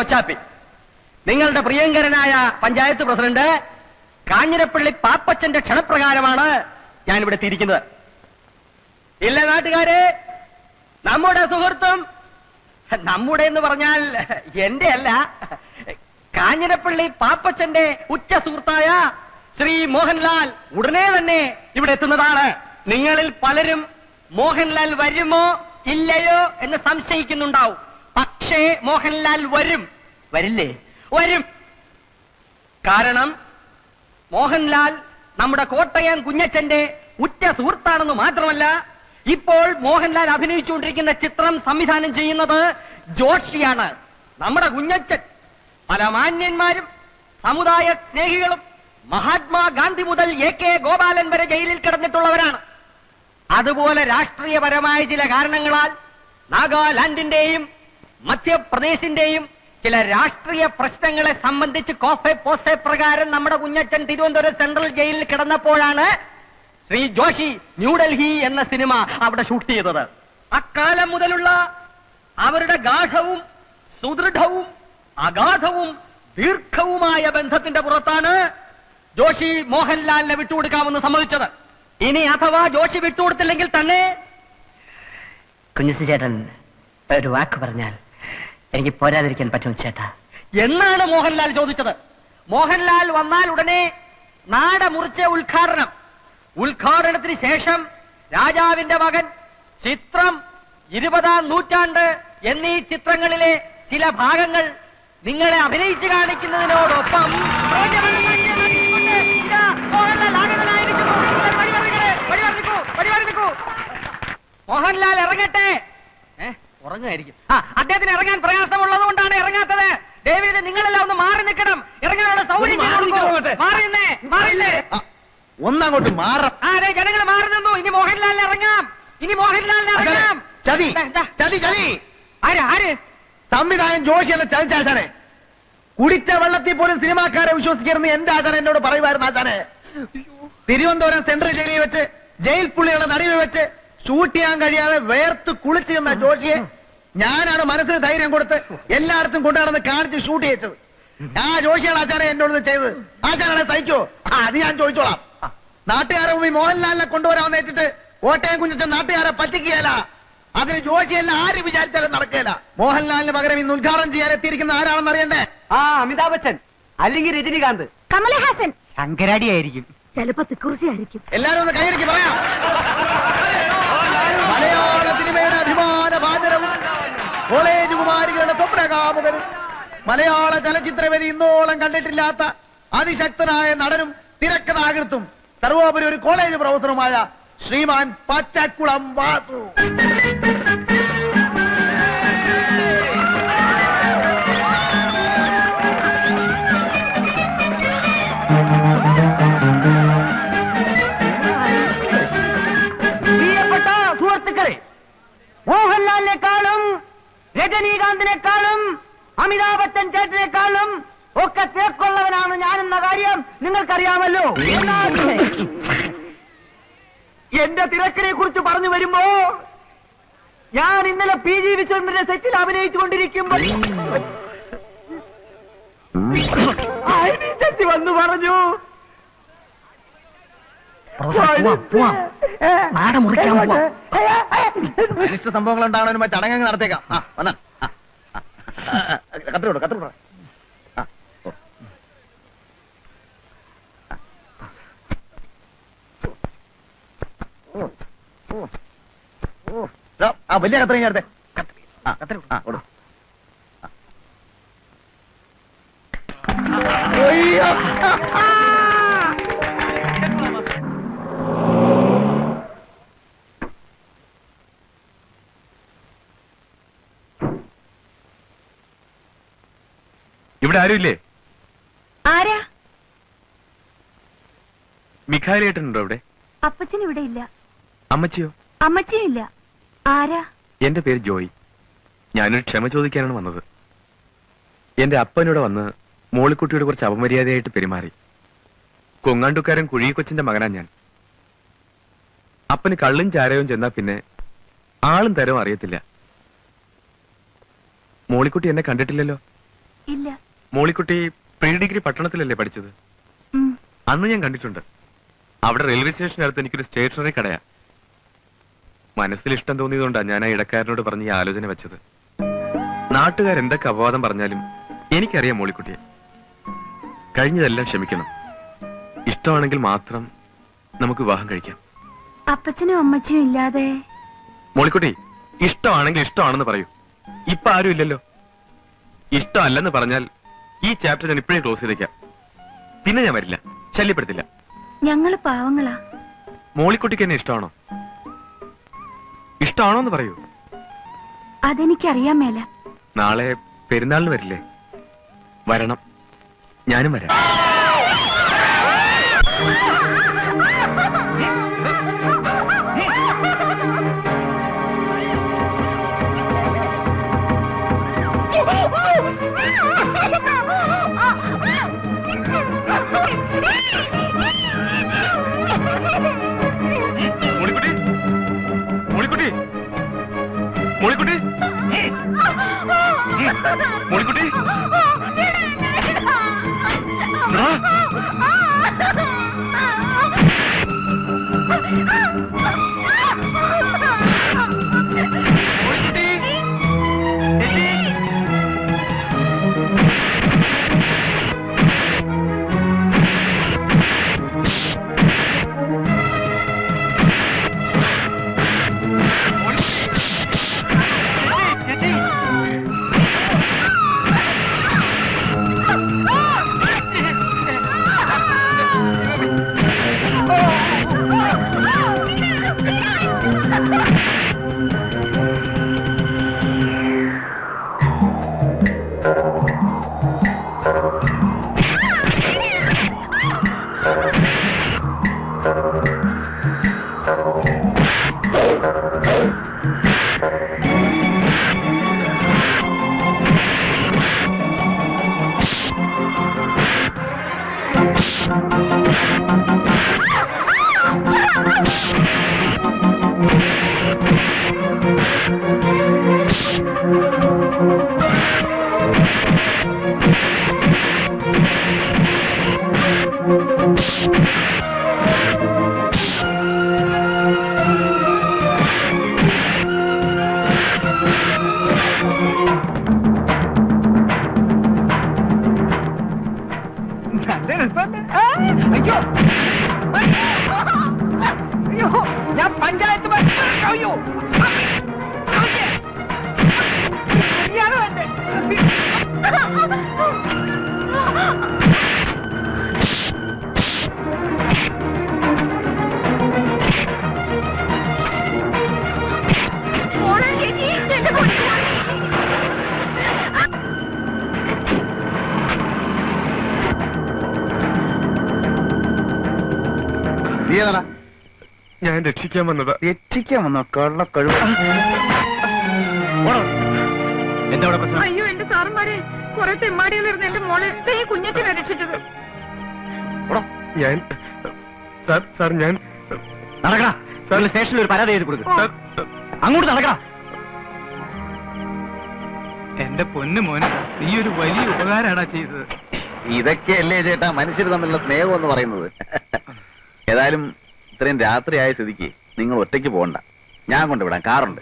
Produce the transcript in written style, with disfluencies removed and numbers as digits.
മൂച്ചാപ്പി, നിങ്ങളുടെ പ്രിയങ്കരനായ പഞ്ചായത്ത് പ്രസിഡന്റ് കാഞ്ഞിരപ്പള്ളി പാപ്പച്ചന്റെ ക്ഷണപ്രകാരമാണ് ഞാനിവിടെ എത്തിയിരിക്കുന്നത്. ഇല്ല നാട്ടുകാരെ, നമ്മുടെ സുഹൃത്തും, നമ്മുടെ എന്ന് പറഞ്ഞാൽ എന്റെ അല്ല, കാഞ്ഞിരപ്പള്ളി പാപ്പച്ചന്റെ ഉറ്റ സുഹൃത്തായ ശ്രീ മോഹൻലാൽ ഉടനെ തന്നെ ഇവിടെ എത്തുന്നതാണ്. നിങ്ങളിൽ പലരും മോഹൻലാൽ വരുമോ ഇല്ലയോ എന്ന് സംശയിക്കുന്നുണ്ടാവും. പക്ഷേ മോഹൻലാൽ വരും. വരില്ലേ? വരും. കാരണം മോഹൻലാൽ നമ്മുടെ കോട്ടയം കുഞ്ഞച്ചന്റെ ഉറ്റ സുഹൃത്താണെന്ന് മാത്രമല്ല, ഇപ്പോൾ മോഹൻലാൽ അഭിനയിച്ചുകൊണ്ടിരിക്കുന്ന ചിത്രം സംവിധാനം ചെയ്യുന്നത് ജോഷിയാണ്. നമ്മുടെ കുഞ്ഞച്ചൻ പല മാന്യന്മാരും സമുദായ സ്നേഹികളും മഹാത്മാഗാന്ധി മുതൽ AK ഗോപാലൻ വരെ ജയിലിൽ കിടന്നിട്ടുള്ളവരാണ്. അതുപോലെ രാഷ്ട്രീയപരമായ ചില കാരണങ്ങളാൽ നാഗാലാൻഡിന്റെയും മധ്യപ്രദേശിന്റെയും ചില രാഷ്ട്രീയ പ്രശ്നങ്ങളെ സംബന്ധിച്ച് കോഫെ പോസെ പ്രകാരം നമ്മുടെ കുഞ്ഞച്ചൻ തിരുവനന്തപുരം സെൻട്രൽ ജയിലിൽ കിടന്നപ്പോഴാണ് ശ്രീ ജോഷി ന്യൂഡൽഹി എന്ന സിനിമ അവിടെ ഷൂട്ട് ചെയ്തത്. അക്കാലം മുതലുള്ള അവരുടെ ഗാഠവും സുദൃഢവും അഗാധവും ദീർഘവുമായ ബന്ധത്തിന്റെ പുറത്താണ് ജോഷി മോഹൻലാലിനെ വിട്ടുകൊടുക്കാമെന്ന് സമ്മതിച്ചത്. ഇനി അഥവാ ജോഷി വിട്ടുകൊടുത്തില്ലെങ്കിൽ തന്നെ കുഞ്ഞുസി ചേട്ടൻ ഒരു വാക്ക് പറഞ്ഞാൽ എനിക്ക് പോരാതിരിക്കാൻ പറ്റും ചേട്ടാ എന്നാണ് മോഹൻലാൽ ചോദിച്ചത്. മോഹൻലാൽ വന്നാൽ ഉടനെ നാട മുറിച്ച ഉദ്ഘാടനത്തിന് ശേഷം രാജാവിന്റെ മകൻ, ചിത്രം, 20-ാം നൂറ്റാണ്ട് എന്നീ ചിത്രങ്ങളിലെ ചില ഭാഗങ്ങൾ നിങ്ങളെ അഭിനയിച്ചു കാണിക്കുന്നതിനോടൊപ്പം മോഹൻലാൽ ഇറങ്ങട്ടെ. ഉറങ്ങായിരിക്കും. അദ്ദേഹത്തിന് ഇറങ്ങാൻ പ്രയാസമുള്ളത് കൊണ്ടാണ് ഇറങ്ങാത്തത്. ദേവിയെ നിങ്ങളെല്ലാം ഒന്ന് മാറി നിൽക്കണം. ഇറങ്ങാനുള്ള സൗകര്യം മാറിന്നേ. ഒന്നങ്ങോട്ട് മാറാം. അതെ, ജനങ്ങൾ മാറി നിന്നു. ഇനി മോഹൻലാലിന് ഇറങ്ങാം. ചതി. ആര് സംവിധായകൻ ജോഷി എന്ന ചതിച്ചാശാനെ. കുടിച്ച വെള്ളത്തിൽ പോലും സിനിമാക്കാരെ വിശ്വസിക്കരുന്ന് എന്റെ ആചാരം എന്നോട് പറയുമായിരുന്നു. ആചാനെ, തിരുവനന്തപുരം സെൻട്രൽ ജയിലിൽ വെച്ച് ജയിൽ പുള്ളികളെ നടുവിൽ വെച്ച് ഷൂട്ട് ചെയ്യാൻ കഴിയാതെ വേർത്ത് കുളിച്ചു നിന്ന ജോഷിയെ ഞാനാണ് മനസ്സിന് ധൈര്യം കൊടുത്ത് എല്ലായിടത്തും കൊണ്ടുനടന്ന് കാണിച്ച് ഷൂട്ട് ചെയ്തത്. ആ ജോഷിയാണ് ആചാരം എന്നോട് ചെയ്തത്. ആചാരനെ തയ്ക്കോ? അത് ഞാൻ ചോദിച്ചോളാം. നാട്ടുകാരെ മുമ്പിൽ മോഹൻലാലിനെ കൊണ്ടുവരാൻ വെച്ചിട്ട് കോട്ടയം കുഞ്ഞച്ചൻ നാട്ടുകാരെ പറ്റിക്കുകയല്ല. അതിന് ജോഷിയല്ല ആര് വിചാരിച്ചാലും നടക്കുകയില്ല. മോഹൻലാലിന് പകരം ഇന്ന് ഉദ്ഘാടനം ചെയ്യാൻ എത്തിയിരിക്കുന്ന ആരാണെന്ന് അറിയണ്ടേ? അമിതാഭ് ബച്ചൻ, അല്ലെങ്കിൽ രജനികാന്ത്, കമലഹാസൻ, ശങ്കരാടിയായിരിക്കും, ചിലപ്പോ തിക്കുറിശിയായിരിക്കും. എല്ലാരും ഒന്ന് കൈയടിക്ക് പറയാം. മലയാള സിനിമയുടെ അഭിമാന ഭാജനവും കോളേജ് കുമാരികളുടെ സ്വപ്നകാമുകനും മലയാള ചലച്ചിത്രവേദി ഇന്നോളം കണ്ടിട്ടില്ലാത്ത അതിശക്തനായ നടനും തിരക്കഥാകൃത്തും സർവോപരി ഒരു കോളേജ് പ്രൊഫസറുമായ ശ്രീമാൻ പച്ചക്കുളം വാസു. പ്രിയപ്പെട്ട സുഹൃത്തുക്കളെ, മോഹൻലാലിനെക്കാളും രജനീകാന്തിനെക്കാളും അമിതാഭ് ബച്ചൻ ചേട്ടനെക്കാളും ഒക്കെ തേക്കുള്ളവനാണ് ഞാനെന്ന കാര്യം നിങ്ങൾക്കറിയാമല്ലോ. എന്റെ തിരക്കിനെ കുറിച്ച് പറഞ്ഞു വരുമ്പോ ഞാൻ ഇന്നലെ PG വിശ്വനാഥന്റെ സെറ്റിൽ അഭിനയിച്ചുകൊണ്ടിരിക്കുമ്പോൾ ചെത്തി വന്നു പറഞ്ഞു, അനിഷ്ട സംഭവങ്ങൾ ഉണ്ടാവണ ചടങ്ങ് നടത്തേക്കാം. കത്തിരോട് വലിയ കത്രയും ചേർത്തെ. ഇവിടെ ആരുമില്ലേ? ആരാ? മിഖായിലേട്ടനുണ്ടോ ഇവിടെ? അപ്പച്ചൻ ഇവിടെ ഇല്ല. അമ്മച്ചിയോ? അമ്മച്ചിയും ഇല്ല. ആരാ? എന്റെ പേര് ജോയ്. ഞാനൊരു ക്ഷമ ചോദിക്കാനാണ് വന്നത്. എന്റെ അപ്പനോട് വന്ന് മോളിക്കുട്ടിയോട് കുറച്ച് അപമര്യാദയായിട്ട് പെരുമാറി. കൊങ്ങാണ്ടുക്കാരൻ കുഴികൊച്ചിന്റെ മകനാ ഞാൻ. അപ്പന് കള്ളും ചാരവും ചെന്നാ പിന്നെ ആളും തരവും അറിയത്തില്ല. മോളിക്കുട്ടി എന്നെ കണ്ടിട്ടില്ലല്ലോ? ഇല്ല. മോളിക്കുട്ടി പ്രീ ഡിഗ്രി പട്ടണത്തിലല്ലേ പഠിച്ചത്? ഉം. അന്ന് ഞാൻ കണ്ടിട്ടുണ്ട്. അവിടെ റെയിൽവേ സ്റ്റേഷനടുത്ത് എനിക്കൊരു സ്റ്റേഷനറി കടയാ. മനസ്സിൽ ഇഷ്ടം തോന്നിയതുകൊണ്ടാണ് ഞാൻ ആ ഇടക്കാരനോട് പറഞ്ഞ് ഈ ആലോചന വെച്ചത്. നാട്ടുകാരെന്തൊക്കെ അപവാദം പറഞ്ഞാലും എനിക്കറിയാം മോളിക്കുട്ടിയെ. കഴിഞ്ഞതെല്ലാം ക്ഷമിക്കണം. ഇഷ്ടമാണെങ്കിൽ മാത്രം നമുക്ക് വിവാഹം കഴിക്കാം. അപ്പച്ചനും അമ്മച്ചിയും ഇല്ലാതെ മോളിക്കുട്ടി, ഇഷ്ടമാണെങ്കിൽ ഇഷ്ടമാണെന്ന് പറയൂ. ഇപ്പൊ ആരും ഇല്ലല്ലോ. ഇഷ്ടമല്ലെന്ന് പറഞ്ഞാൽ ഈ ചാപ്റ്റർ ഞാൻ ഇപ്പോഴേ ക്ലോസ് ചെയ്തേക്കാം. പിന്നെ ഞാൻ വരില്ല, ശല്യപ്പെടുത്തില്ല. ഞങ്ങള് പാവങ്ങളാ. മോളിക്കുട്ടിക്ക് എന്നെ ഇഷ്ടമാണോ? ഇഷ്ടമാണോ എന്ന് പറയൂ. അതെനിക്കറിയാൻ മേല. നാളെ പെരുന്നാളിന് വരില്ലേ? വരണം, ഞാനും വരാം. മോളിക്കുട്ടി, മോളിക്കുട്ടി, മോളിക്കുട്ടി, മോളിക്കുട്ടി, ആ! മോളിക്കുട്ടി, ചേച്ചി. നല്ല രസമല്ലേ? അയ്യോ അയ്യോ, ഞാൻ പഞ്ചായത്ത് അയ്യോ ഞാൻ രക്ഷിക്കാൻ വന്നതാ. രക്ഷിക്കാൻ വന്നോ? കള്ള കഴിവ്. എന്താ അവിടെ പ്രശ്നം? അയ്യോ എന്റെ സാറന്മാരെ, കുറെ തെമ്മാടികളിരുന്ന് എന്റെ മോളെ ഈ കുഞ്ഞത്തിനെ രക്ഷിച്ചത്. ഞാൻ സാർ ഞാൻ നടക്കടാ, സ്റ്റേഷനിൽ ഒരു പരാതി എഴുതി കൊടുക്കും. അങ്ങോട്ട് നടക്കടാ. എന്റെ പൊന്നു മോനെ, നീ ഒരു വലിയ ഉപകാരമാടാ ചെയ്തത്. ഇതൊക്കെയല്ലേ ചേട്ടാ മനുഷ്യർ തമ്മിലുള്ള സ്നേഹം എന്ന് പറയുന്നത്. ഏതായാലും ഇത്രയും രാത്രിയായ സ്ഥിതിക്ക് നിങ്ങൾ ഒറ്റയ്ക്ക് പോകണ്ട, ഞാൻ കൊണ്ടുവിടാം, കാറുണ്ട്.